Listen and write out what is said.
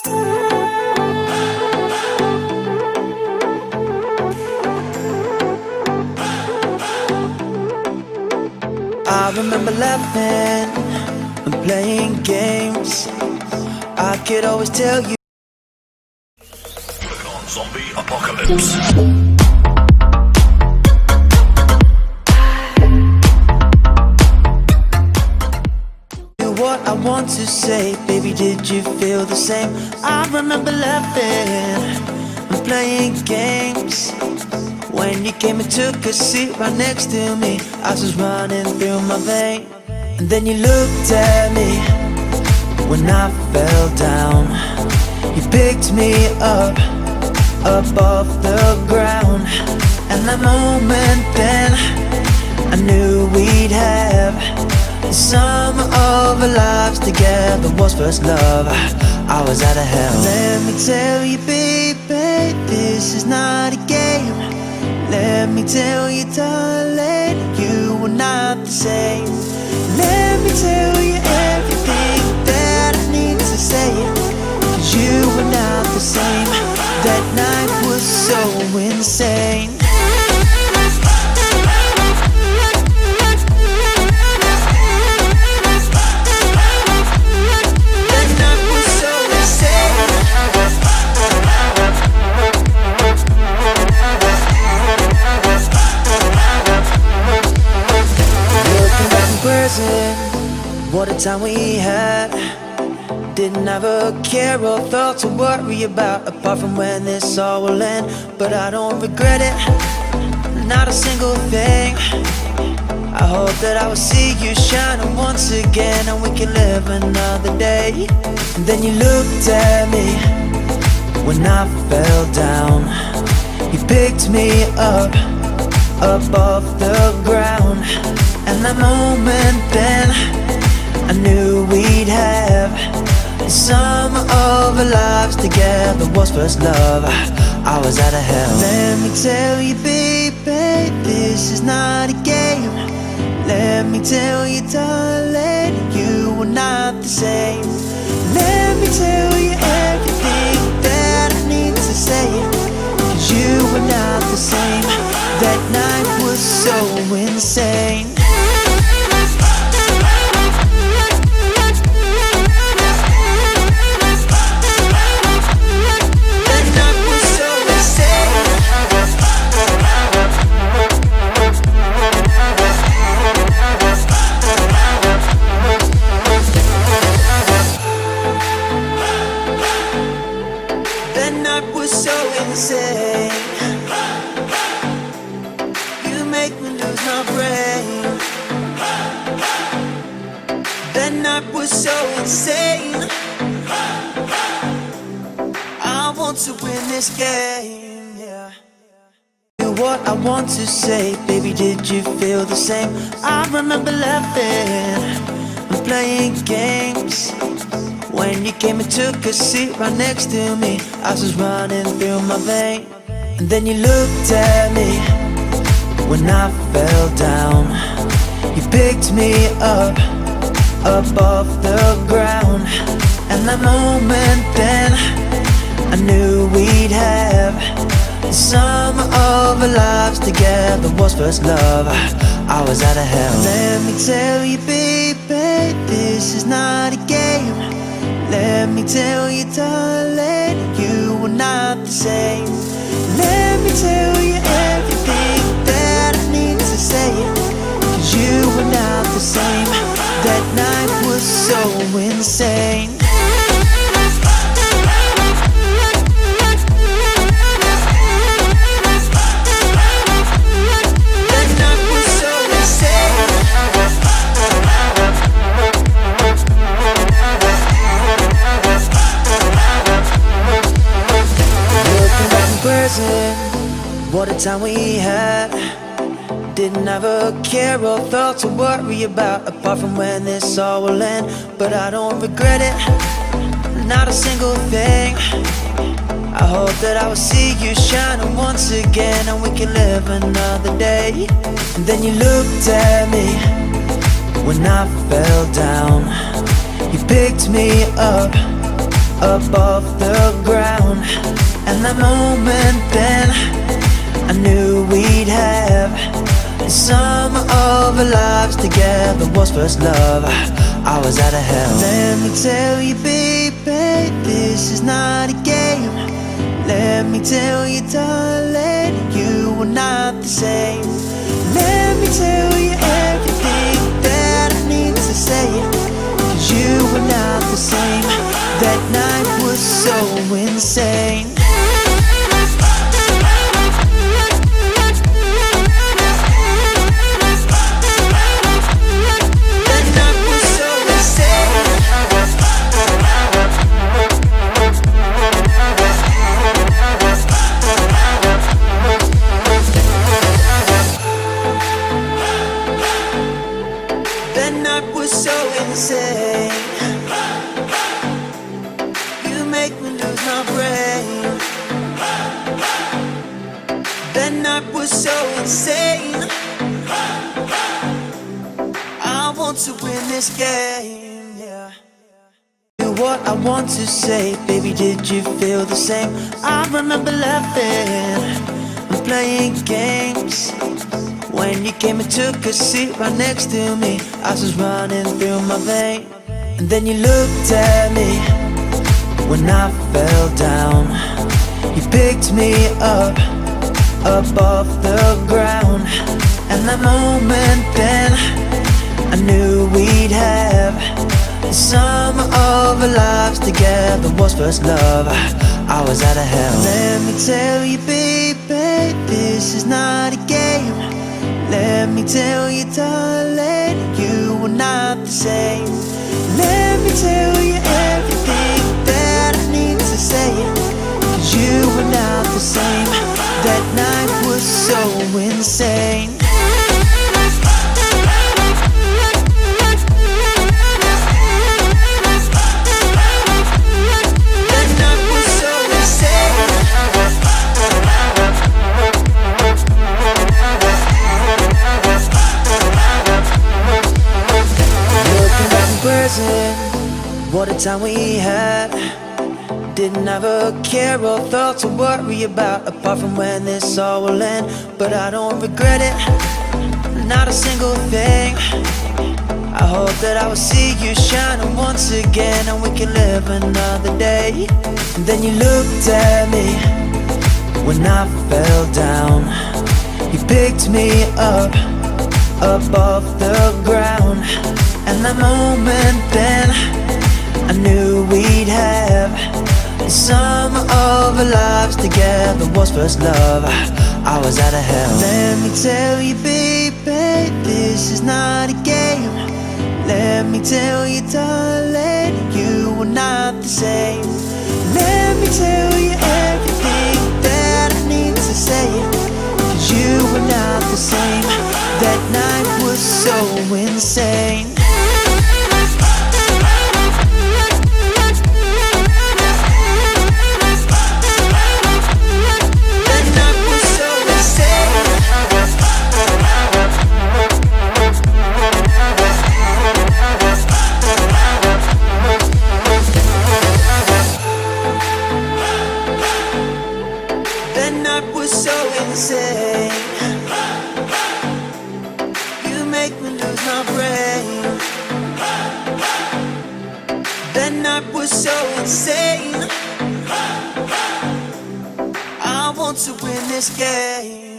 I remember laughing and playing games. I could always tell you. On Zombie Apocalypse. What I want to say, baby, did you feel the same? I remember laughing and playing games. When you came and took a seat right next to me, I was running through my veins. And then you looked at me when I fell down. You picked me up off the ground. And that moment then, I knew we'd have the sum of our lives together. Was first love, I was out of hell. Let me tell you, baby, this is not a game. Let me tell you, darling, you were not the same. Let me tell you everything that I need to say, 'cause you were not the same. That night was so insane. What a time we had. Didn't have a care or thought to worry about, apart from when this all will end. But I don't regret it, not a single thing. I hope that I will see you shining once again, and we can live another day. And then you looked at me when I fell down. You picked me up off the ground. And that moment then, I knew we'd have the sum of our lives together. Was first love, I was out of hell. Let me tell you, baby, this is not a game. Let me tell you, darling, you were not the same. Let me tell you everything that I need to say, 'cause you were not the same. That night was so insane. You make me lose my brain. That night was so insane. I want to win this game, yeah. What I want to say, baby, did you feel the same? I remember laughing and playing games. When you came and took a seat right next to me, I was running through my veins. And then you looked at me when I fell down. You picked me up off the ground. And that moment then, I knew we'd have the sum of our lives together. Was first love, I was out of hell. Let me tell you, baby, this is not a game. Let me tell you, darling, you were not the same. Let me tell you everything that I need to say, 'cause you were not the same. That night was so insane. What a time we had. Didn't have a care or thought to worry about, apart from when this all will end. But I don't regret it, not a single thing. I hope that I will see you shining once again, and we can live another day. And then you looked at me when I fell down. You picked me up above the ground. And that moment then, I knew we'd have the summer of our lives together was first love. I was out of hell. Let me tell you, baby, this is not a game. Let me tell you, darling, you were not the same. Let me tell you everything that I need to say, 'cause you were not the same. That night was so insane. So insane, you make me lose my brain. That night was so insane. I want to win this game, yeah. What I want to say, baby, did you feel the same? I remember laughing and playing games. When you came and took a seat right next to me, ice was running through my veins. And then you looked at me when I fell down. You picked me up above the ground. And that moment then, I knew we'd have the summer of our lives together was first love. I was out of hell. Let me tell you, baby, this is not a game. Let me tell you, darling, you were not the same. Let me tell you everything that I need to say, 'cause you were not the same. That night was so insane. What a time we had. Didn't have a care or thought to worry about, apart from when this all will end. But I don't regret it, not a single thing. I hope that I will see you shining once again, and we can live another day. And then you looked at me when I fell down. You picked me up above the ground. And that moment then, I knew we'd have the summer of our lives together was first love. I was out of hell. Let me tell you, baby, this is not a game. Let me tell you, darling, you were not the same. Let me tell you everything that I need to say, 'cause you were not the same. That night was so insane. So insane, you make me lose my brain. That night was so insane. I want to win this game.